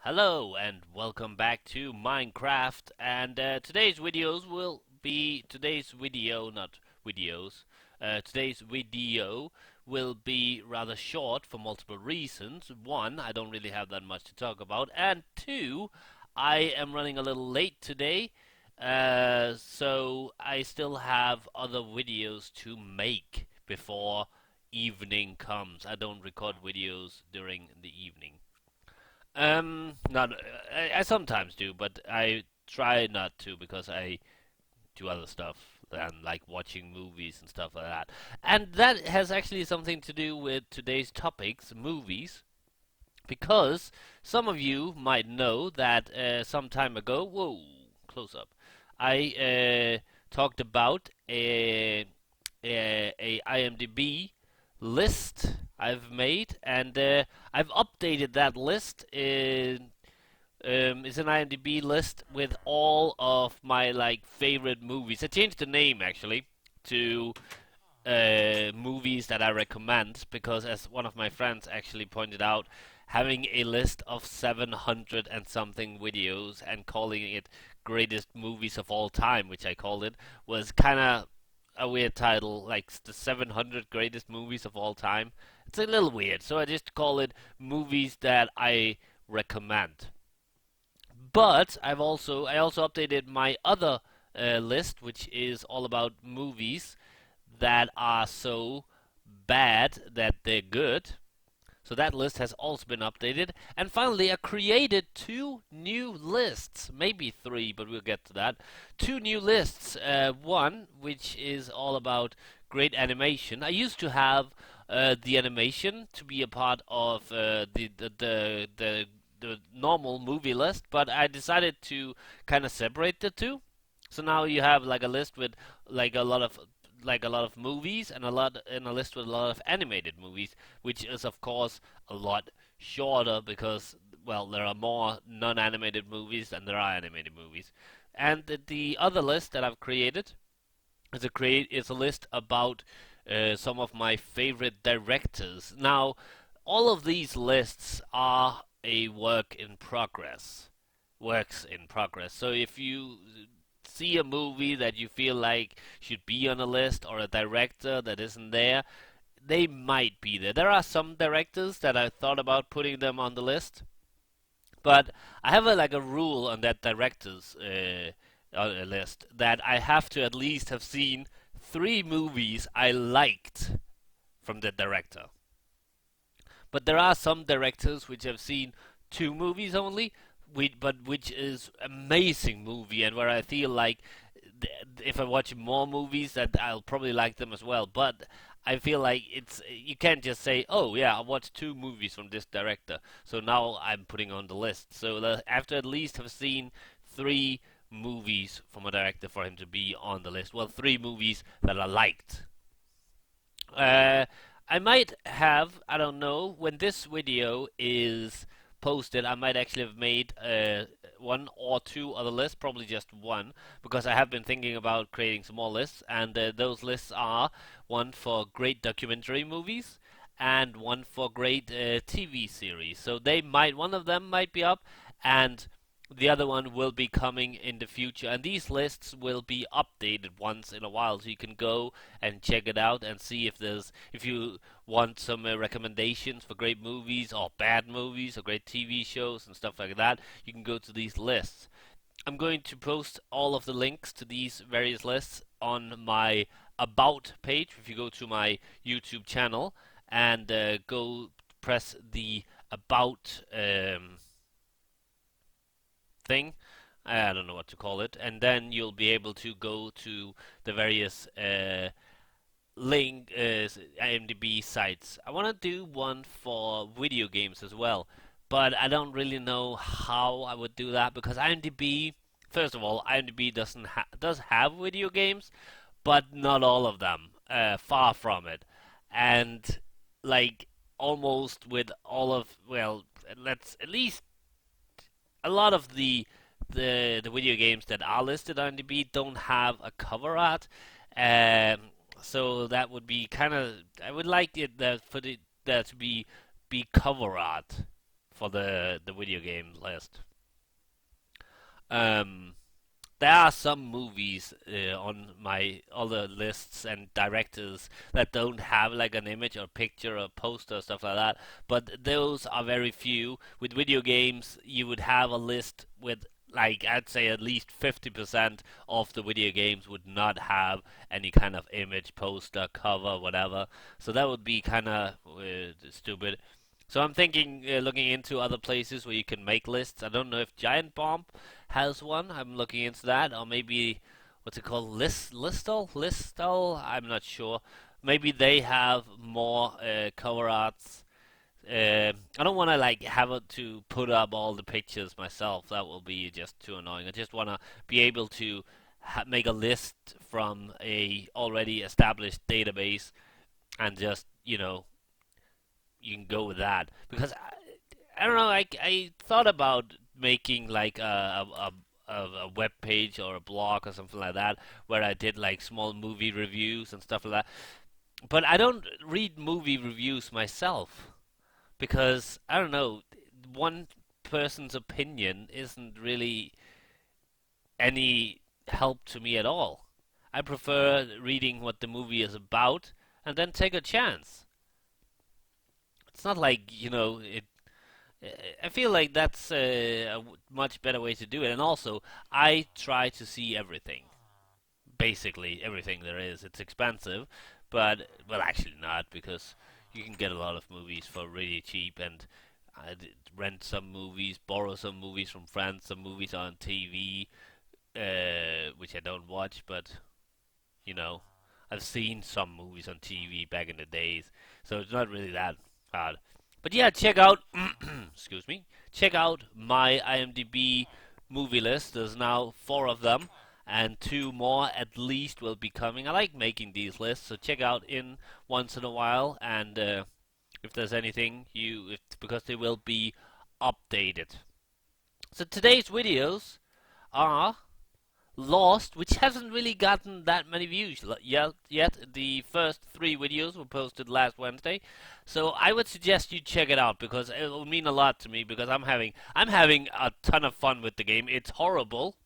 Hello and welcome back to Minecraft. And today's video will be rather short for multiple reasons. One, I don't really have that much to talk about, and two, I am running a little late today, so I still have other videos to make before evening comes. I don't record videos during the evening. Not. I sometimes do, but I try not to because I do other stuff than like watching movies and stuff like that. And that has actually something to do with today's topics, movies, because some of you might know that some time ago, whoa, close up, I talked about a IMDb list I've made, and I've updated that list. It's an IMDb list with all of my like favorite movies. I changed the name actually to movies that I recommend because, as one of my friends actually pointed out, having a list of 700 and something videos and calling it greatest movies of all time, which I called it, was kind of a weird title, like the 700 greatest movies of all time. It's a little weird, so I just call it movies that I recommend. But I also updated my other list, which is all about movies that are so bad that they're good. So that list has also been updated. And finally, I created two new lists, maybe three, but we'll get to that. Two new lists. One, which is all about great animation. I used to have the animation to be a part of the normal movie list, but I decided to kind of separate the two. So now you have like a list with like a lot of movies and a list with a lot of animated movies, which is of course a lot shorter because well there are more non-animated movies than there are animated movies. And the other list that I've created is a list about some of my favorite directors. Now, all of these lists are a work in progress. Works in progress. So if you see a movie that you feel like should be on a list or a director that isn't there, they might be there. There are some directors that I thought about putting them on the list, but I have like a rule on that directors list that I have to at least have seen three movies I liked from the director. But there are some directors which have seen two movies only, but which is amazing movie, and where I feel like if I watch more movies, that I'll probably like them as well. But I feel like it's you can't just say, oh yeah, I watched two movies from this director, so now I'm putting on the list. So I have to at least have seen three movies from a director for him to be on the list. Well, three movies that I liked. Uh, I might have, I don't know, when this video is posted, I might actually have made one or two other lists, probably just one, because I have been thinking about creating some more lists, and those lists are one for great documentary movies and one for great TV series. So one of them might be up, and the other one will be coming in the future, and these lists will be updated once in a while, so you can go and check it out and see if you want some recommendations for great movies or bad movies or great TV shows and stuff like that. You can go to these lists. I'm going to post all of the links to these various lists on my about page. If you go to my YouTube channel and go press the about thing. I don't know what to call it, and then you'll be able to go to the various IMDb sites. I want to do one for video games as well, but I don't really know how I would do that because IMDb, first of all, IMDb does have video games, but not all of them. Far from it, and like almost with all of well, let's at least a lot of the video games that are listed on IMDb don't have a cover art. So that would be kind of I would like it that for that to be cover art for the video game list. Um, there are some movies on my other lists and directors that don't have like an image or picture or poster or stuff like that, but those are very few. With video games, you would have a list with like I'd say at least 50% of the video games would not have any kind of image, poster, cover, whatever. So that would be kind of stupid. So I'm thinking, looking into other places where you can make lists. I don't know if Giant Bomb has one. I'm looking into that, or maybe what's it called, Listal. I'm not sure. Maybe they have more cover arts. I don't want to like have to put up all the pictures myself. That will be just too annoying. I just want to be able to make a list from a already established database and just you can go with that because I don't know. I thought about making like a web page or a blog or something like that where I did like small movie reviews and stuff like that. But I don't read movie reviews myself because I don't know. One person's opinion isn't really any help to me at all. I prefer reading what the movie is about and then take a chance. It's not like I feel like that's a much better way to do it. And also, I try to see everything, basically everything there is. It's expensive, but well, actually not because you can get a lot of movies for really cheap, and rent some movies, borrow some movies from friends, some movies on TV, which I don't watch, but you know, I've seen some movies on TV back in the days, so it's not really that hard. But yeah, check out excuse me, check out my IMDb movie list. There's now four of them, and two more at least will be coming. I like making these lists, so check out in once in a while, and if there's anything because they will be updated. So today's videos are Lost, which hasn't really gotten that many views yet. The first three videos were posted last Wednesday, so I would suggest you check it out because it will mean a lot to me because I'm having a ton of fun with the game. It's horrible,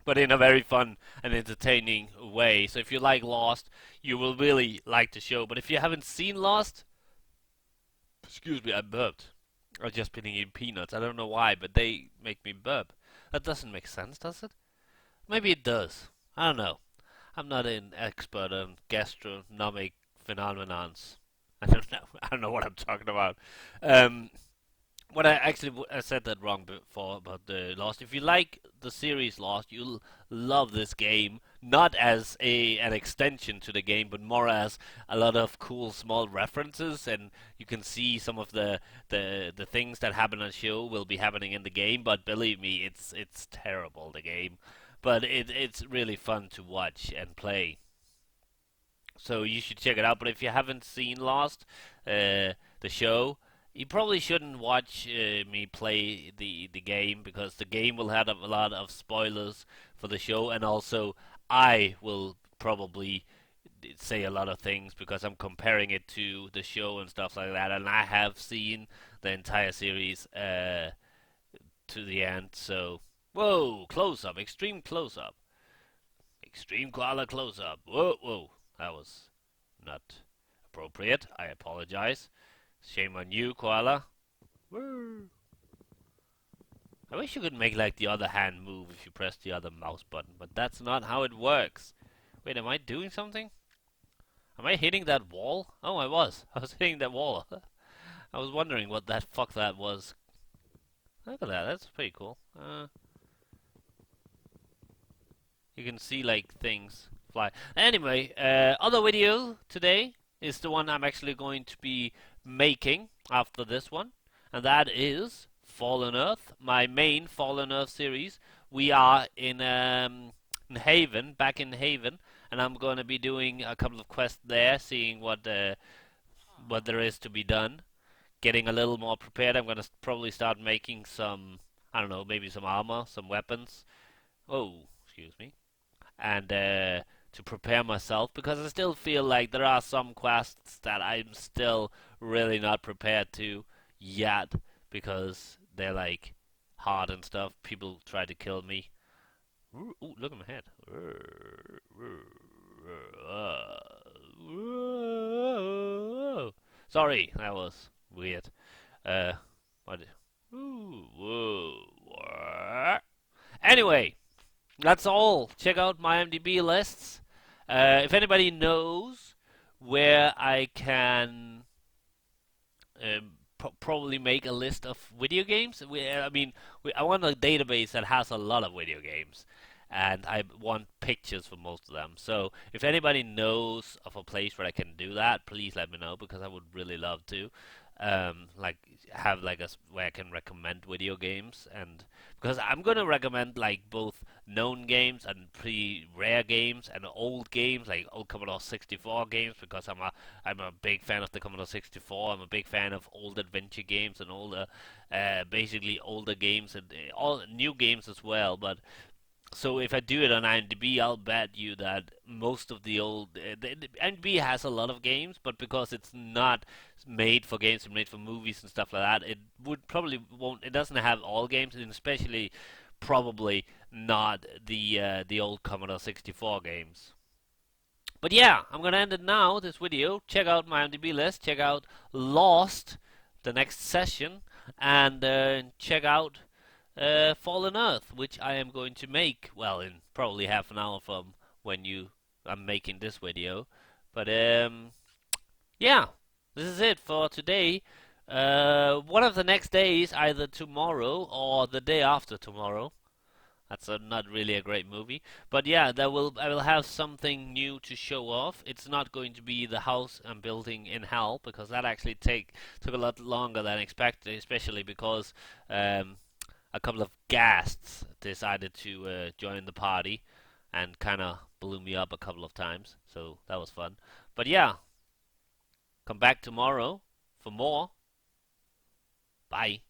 but in a very fun and entertaining way. So if you like Lost, you will really like the show. But if you haven't seen Lost, excuse me, I burped. I've just been eating peanuts. I don't know why, but they make me burp. That doesn't make sense, does it? Maybe it does. I don't know. I'm not an expert on gastronomic phenomenons. I don't know. I don't know what I'm talking about. Um, what I said that wrong before about the Lost. If you like the series Lost, you'll love this game. Not as an extension to the game, but more as a lot of cool small references, and you can see some of the things that happen on the show will be happening in the game. But believe me, it's terrible the game, but it's really fun to watch and play. So you should check it out. But if you haven't seen Lost, the show, you probably shouldn't watch me play the game because the game will have a lot of spoilers for the show, and also I will probably say a lot of things because I'm comparing it to the show and stuff like that, and I have seen the entire series to the end. So, whoa, close up, extreme koala close up. Whoa, whoa, that was not appropriate. I apologize. Shame on you, koala. Woo. I wish you could make like the other hand move if you press the other mouse button, but that's not how it works. Wait, am I doing something? Am I hitting that wall? Oh, I was. I was hitting that wall. I was wondering what that fuck that was. Look at that. That's pretty cool. You can see like things fly. Anyway, other video today is the one I'm actually going to be making after this one, and that is Fallen Earth, my main Fallen Earth series. We are in Haven, back in Haven, and I'm going to be doing a couple of quests there, seeing what there is to be done. Getting a little more prepared. I'm going to probably start making some, I don't know, maybe some armor, some weapons. Oh, excuse me. And to prepare myself because I still feel like there are some quests that I'm still really not prepared to yet because they're like hard and stuff. People try to kill me. Ooh, look at my head. Sorry, that was weird. What? Ooh, whoa. Anyway, that's all. Check out my IMDb lists. If anybody knows where I can probably make a list of video games. I want a database that has a lot of video games, and I want pictures for most of them. So if anybody knows of a place where I can do that, please let me know because I would really love to. Like have like where I can recommend video games, and because I'm gonna recommend like both known games and pretty rare games and old games like old Commodore 64 games because I'm a big fan of the Commodore 64. I'm a big fan of old adventure games and older, basically older games and all new games as well. But so if I do it on IMDb, I'll bet you that most of the old IMDb has a lot of games, but because it's not made for games, it's made for movies and stuff like that, it would probably won't. It doesn't have all games, and especially probably not the old Commodore 64 games. But yeah, I'm gonna end it now. This video. Check out my IMDb list. Check out Lost, the next session, and check out Fallen Earth, which I am going to make, well, in probably half an hour from when I'm making this video. But yeah, this is it for today. One of the next days, either tomorrow or the day after tomorrow. That's not really a great movie, but yeah, I will have something new to show off. It's not going to be the house I'm building in hell because that actually took a lot longer than expected, especially because a couple of guests decided to join the party and kind of blew me up a couple of times. So that was fun. But yeah, come back tomorrow for more. Bye.